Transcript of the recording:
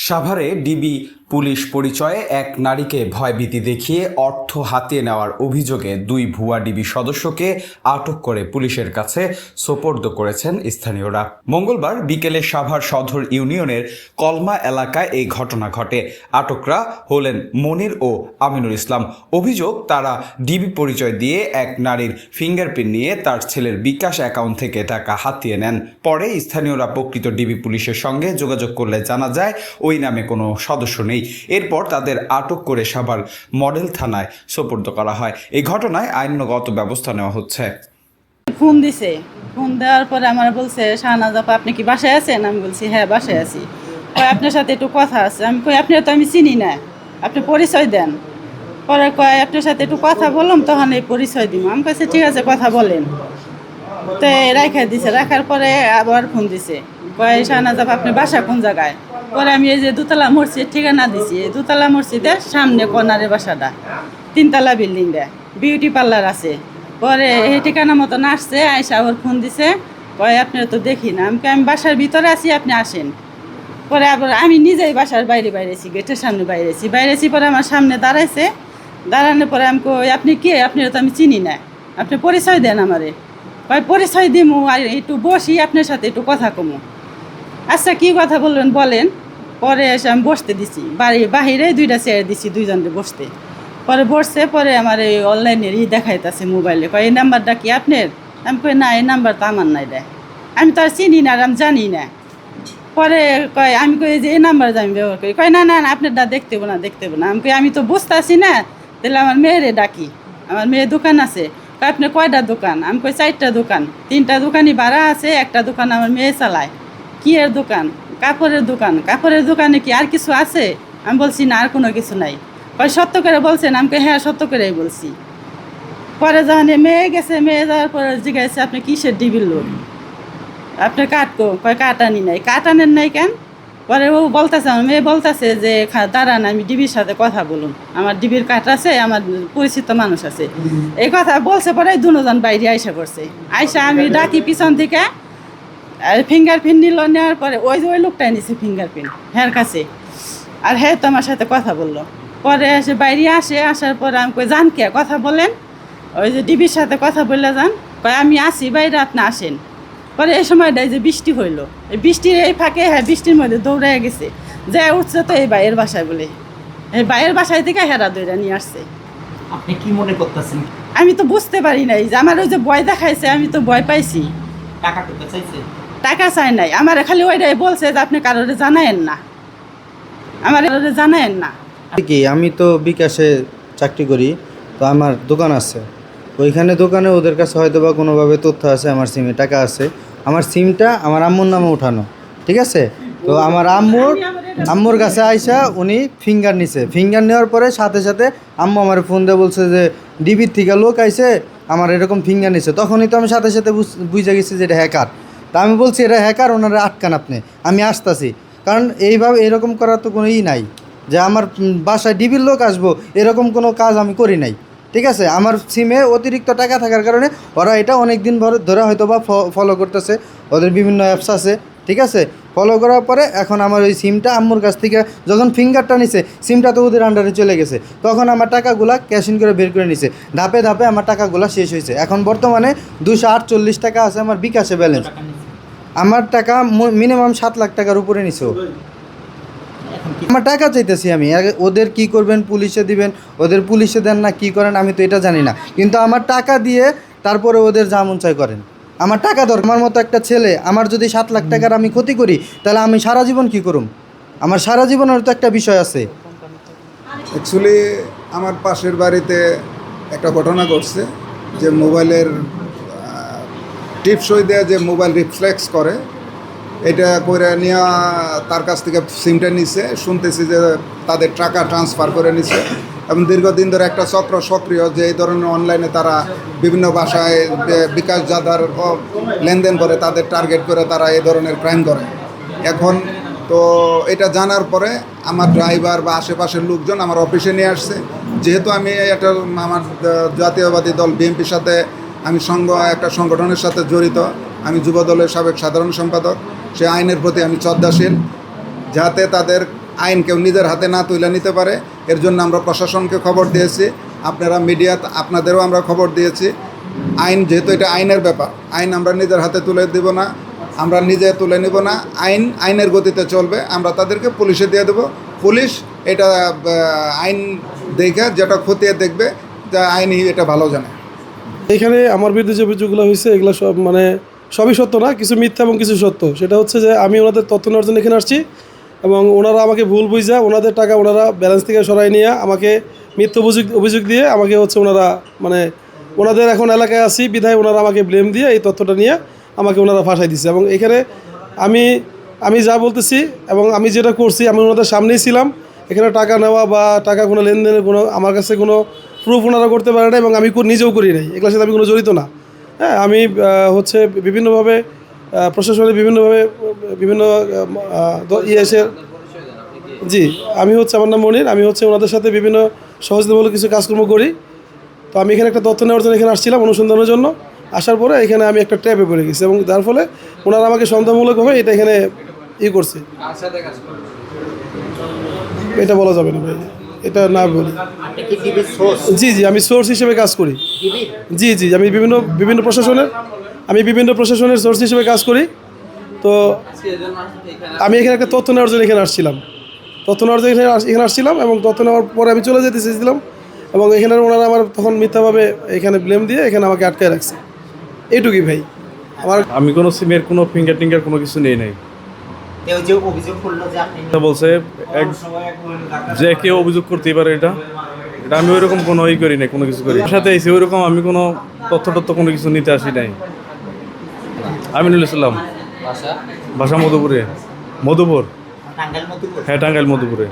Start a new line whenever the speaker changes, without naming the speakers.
সাভারে DB police পরিচয়ে এক নারীকে ভয়ভীতি দেখিয়ে অর্থ হাতিয়ে নেওয়ার অভিযোগে দুই ভুয়া ডিবি সদস্যকে আটক করে পুলিশের কাছে সোপর্দ করেছেন স্থানীয়রা। মঙ্গলবার বিকেলে সাভার সদর ইউনিয়নের কলমা এলাকায় এই ঘটনা ঘটে। আটকরা হলেন মনির ও আমিনুল ইসলাম। অভিযোগ, তারা ডিবি পরিচয় দিয়ে এক নারীর ফিঙ্গারপ্রিন্ট নিয়ে তার ছেলের বিকাশ অ্যাকাউন্ট থেকে টাকা হাতিয়ে নেন। পরে স্থানীয়রা প্রকৃত ডিবি পুলিশের সঙ্গে যোগাযোগ করলে জানা যায় ওই নামে কোনো সদস্য নেই। এরপর তাদের আটক করে সাভার মডেল থানায় সোপর্দ করা হয়। এই ঘটনায় আইনগত ব্যবস্থা নেওয়া হচ্ছে।
ফোন দিছে, ফোন দেওয়ার পরে আমার বলছে, শাহনাজ আপা আপনি কি বাসায় আছেন? আমি বলছি হ্যাঁ বাসায় আছি। কয় আপনার সাথে একটু কথা আছে। আমি কই আপনি তো আমি চিনি না, আপনি পরিচয় দেন। পরে কয় আপনার সাথে একটু কথা বললাম, তখন এই পরিচয় দিব। আমি কাছে ঠিক আছে কথা বলেন। তো রাখা দিছে, রাখার পরে আবার ফোন দিছে, কয় শাহনাজ আপা আপনি বাসা কোন জায়গায়? পরে আমি এই যে দোতলা মসজিদ ঠিকানা দিছি, এই দোতলা মসজিদের সামনে কর্নারের বাসাটা, 3তলা বিল্ডিংটা, বিউটি পার্লার আছে। পরে এই ঠিকানা মতন আসছে, আয়সা আবার ফোন দিছে, কয় আপনার তো দেখি না। আমি বাসার ভিতরে আছি, আপনি আসেন। পরে আবার আমি নিজেই বাসার বাইরেছি, গেটের সামনে বাইরেছি। পরে আমার সামনে দাঁড়াইছে, দাঁড়ানোর পরে আমি কই আপনি কে? আপনার তো আমি চিনি না, আপনি পরিচয় দেন আমারে। কয় পরিচয় দিমু, আর একটু বসি আপনার সাথে একটু কথা কমু। আচ্ছা কী কথা বলবেন বলেন। পরে এসে আমি বসতে দিছি, বাহিরে 2টা চেয়ার দিছি দুইজনকে বসতে। পরে বসছে, পরে আমার এই অনলাইনের দেখাইতেছে মোবাইলে, কয় এই নাম্বারটা কি আপনার? আমি কই না, এই নাম্বার তো আমার নাই দেয়, আমি তো আর চিনি না, আর আমি জানি না। পরে কয়, আমি কই যে এই নাম্বার আমি ব্যবহার করি। কয় না না আপনারটা দেখতে না। আমি কই আমি তো বুঝতে আসি না, তাহলে আমার মেয়েরে ডাকি, আমার মেয়ের দোকান আছে। কয় আপনার কয়টা দোকান? আমি কই 4টা দোকান, 3টা দোকানই ভাড়া আছে, একটা দোকান আমার মেয়ে চালায়। কি এর দোকান? কাপড়ের দোকান। কাপড়ের দোকানে কি আর কিছু আছে? আমি বলছি না, আর কোনো কিছু নাই। কয় সত্য করে বলছেন? আমি কই হ্যাঁ সত্য করেই বলছি। পরে যখন মেয়ে গেছে, মেয়ে যাওয়ার পরে জিজ্ঞাসা আপনি কিসের ডিবির লোক? আপনি কাটকো? কয় কাটানি নাই। কাটানেন নাই কেন? পরে ও বলতেছে, আমার মেয়ে বলতেছে যে দাঁড়ান আমি ডিবির সাথে কথা বলুন, আমার ডিবির কাট আছে, আমার পরিচিত মানুষ আছে। এই কথা বলছে, পরে দুজন বাইরে আইসা করছে। আইসা আমি ডাকি পিছন থেকে, ফিঙ্গারপ্রিন্ট নিল, নেওয়ার পরে ওই লোকটাই নিছে ফিঙ্গারপ্রিন্ট হ্যার কাছে। আর হ্যাঁ তো আমার সাথে কথা বললো। পরে এসে বাইরে আসার পরে আমি কই যান কে কথা বলেন, ওই যে ডিবির সাথে কথা বললে যান। কয় আমি আসি বাইরে, আপনি আসেন। পরে এই সময়টাই যে বৃষ্টি হইলো, এই বৃষ্টির এই ফাঁকে হ্যাঁ বৃষ্টির মধ্যে দৌড়াইয়া গেছে, যে উঠছে তো এই বাইয়ের বাসায় বলে, এই বাইয়ের বাসায় থেকে হেরা দৌড়া নিয়ে আসছে।
আপনি কি মনে করতেছেন?
আমি তো বুঝতে পারি নাই যে আমার ওই যে ভয় দেখাইছে, আমি তো ভয় পাইছি।
টাকা টুকা চাইছে?
টাকা চাই নাই, আমার খালি ওইটাই বলছে যে আপনি কারোরে জানায়েন না, আমার কারোরে জানায়েন না।
কি আমি তো বিকাশে চাকরি করি, তো আমার দোকান আছে, ওইখানে দোকানে ওদের কাছে হয়তো বা কোনোভাবে তথ্য আছে, আমার সিমে টাকা আছে। আমার সিমটা আমার আম্মুর নামে উঠানো, ঠিক আছে? তো আমার আম্মুর কাছে আইসা উনি ফিঙ্গার নিছে। ফিঙ্গার নেওয়ার পরে সাথে সাথে আম্মু আমার ফোন দিয়ে বলছে যে ডিবির থেকে লোক আইছে, আমার এরকম ফিঙ্গার নিছে। তখনই তো আমি সাথে সাথে বুঝে গেছি যে এটা হ্যাকার। তা আমি বলছি এটা হ্যাকার, ওনারা আটকান আপনি, আমি আসতেছি। কারণ এইভাবে এরকম করার তো কোনো নাই যে আমার বাসায় ডিবির লোক আসবো, এরকম কোনো কাজ আমি করি নাই, ঠিক আছে? আমার সিমে অতিরিক্ত টাকা থাকার কারণে ওরা এটা অনেক দিন ধরে হয়তো বা ফলো করতেছে, ওদের বিভিন্ন অ্যাপস আছে, ঠিক আছে? ফলো করার পরে এখন আমার ওই সিমটা আম্মুর কাছ থেকে যখন ফিঙ্গারটা নিছে, সিমটা তো ওদের আন্ডারে চলে গেছে, তখন আমার টাকাগুলা ক্যাশ ইন করে বের করে নিছে। ধাপে ধাপে আমার টাকাগুলা শেষ হয়েছে। এখন বর্তমানে 248 টাকা আছে আমার বিকাশে ব্যালেন্স। আমার টাকা মিনিমাম 7 লাখ টাকার উপরে নিছে। আমার টাকা চাইতেছি আমি, ওদের কি করবেন, পুলিশে দিবেন, ওদের পুলিশে দেন না কি করেন আমি তো এটা জানি না, কিন্তু আমার টাকা দিয়ে তারপরে ওদের যা মন চাই করেন। আমার টাকা দরকার। আমার মতো একটা ছেলে, আমার যদি 7 লাখ টাকার আমি ক্ষতি করি, তাহলে আমি সারা জীবন কি করুম? আমার সারা জীবনের তো একটা বিষয় আছে।
অ্যাকচুয়ালি আমার পাশের বাড়িতে একটা ঘটনা ঘটছে যে মোবাইলের টিপসই দেওয়া, যে মোবাইল রিফ্লেক্স করে, এটা করে নিয়ে তার কাছ থেকে সিমটা নিছে। শুনতেছি যে তাদের টাকা ট্রান্সফার করে নিছে, এবং দীর্ঘদিন ধরে একটা চক্র সক্রিয়, যে এই ধরনের অনলাইনে তারা বিভিন্ন ভাষায় বিকাশ যাদার লেনদেন করে, তাদের টার্গেট করে তারা এই ধরনের ক্রাইম করে। এখন তো এটা জানার পরে আমার ড্রাইভার বা আশেপাশের লোকজন আমার অফিসে নিয়ে আসছে। যেহেতু আমি একটা আমার জাতীয়বাদী দল বিএনপির সাথে আমি একটা সংগঠনের সাথে জড়িত, আমি যুব দলের সাবেক সাধারণ সম্পাদক, সে আইনের প্রতি আমি শ্রদ্ধাশীল, যাতে তাদের আইন কেউ নিজের হাতে না তুলে নিতে পারে। এর জন্য আমরা প্রশাসনকে খবর দিয়েছি, আপনারা মিডিয়া আপনাদেরও আমরা খবর দিয়েছি। আইন যেহেতু এটা আইনের ব্যাপার, আইন আমরা নিজের হাতে তুলে দেব না, আমরা নিজে তুলে নেব না, আইনের গতিতে চলবে। আমরা তাদেরকে পুলিশে দিয়ে দেবো, পুলিশ এটা আইন দেখে যেটা খতিয়ে দেখবে, যা আইনই এটা ভালো জানে।
এখানে আমার বিরুদ্ধে যে অভিযোগগুলো হয়েছে এগুলো সব মানে সবই সত্য না, কিছু মিথ্যা এবং কিছু সত্য। সেটা হচ্ছে যে আমি ওনাদের তথ্য নেওয়ার জন্য এখানে আসছি এবং ওনারা আমাকে ভুল বুঝা ওনাদের টাকা ওনারা ব্যালেন্স থেকে সরাই নিয়ে আমাকে মিথ্যা অভিযোগ দিয়ে আমাকে হচ্ছে ওনারা মানে ওনাদের এখন এলাকায় আসি বিধায় ওনারা আমাকে ব্লেম দিয়ে এই তথ্যটা নিয়ে আমাকে ওনারা ফাঁসাই দিচ্ছে। এবং এখানে আমি যা বলতেছি এবং আমি যেটা করছি আমি ওনাদের সামনেই ছিলাম। এখানে টাকা নেওয়া বা টাকা কোনো লেনদেনের কোনো আমার কাছে কোনো প্রুফ ওনারা করতে পারে না এবং আমি নিজেও করি নাই, এগুলোর সাথে আমি কোনো জড়িত না। হ্যাঁ, আমি হচ্ছে বিভিন্নভাবে প্রশাসনের বিভিন্ন এসে জি আমি হচ্ছে আমার নাম মনির, আমি হচ্ছে ওনাদের সাথে বিভিন্ন সহযোগিতামূলক কিছু কাজকর্ম করি। তো আমি এখানে একটা তথ্য নেওয়ার জন্য এখানে আসছিলাম অনুসন্ধানের জন্য। আসার পরে এখানে আমি একটা ট্র্যাপে পড়ে গেছি এবং যার ফলে ওনারা আমাকে সন্দেহমূলকভাবে এটা এখানে করছে। এটা বলা যাবে না ভাই, এটা না বলি।
আপনি কি ডিবির সোর্স?
জি আমি সোর্স হিসেবে কাজ করি।
ডিবির?
জি আমি বিভিন্ন প্রশাসনের সোর্স হিসেবে কাজ করি। তো আমি এখানে একটা তথ্য নেওয়ার জন্য এখানে আসছিলাম, এখানে আসছিলাম এবং তথ্য নেওয়ার পরে আমি চলে যেতে চেয়েছিলাম এবং এখানে ওনারা আমার তখন মিথ্যাভাবে এখানে ব্লেম দিয়ে এখানে আমাকে আটকায় রাখছে। এইটুকুই ভাই।
আমি কোনো সিমের কোনো ফিঙ্গার টিঙ্গার কোনো কিছু নেই নাই।
কেউ যে অভিযোগ করলো যে আপনি
বলছে যে কেউ অভিযোগ করতেই পারে, এটা আমি ওইরকম কোনো করি নাই, কোনো কিছু করি সাথে এসে ওইরকম আমি কোনো তথ্য কোনো কিছু নিতে আসি নাই। আমিনুল ইসলাম, বাসা মধুপুর।
টাঙ্গাইল মধ্যে?
হ্যাঁ, টাঙ্গাইল মধুপুরে।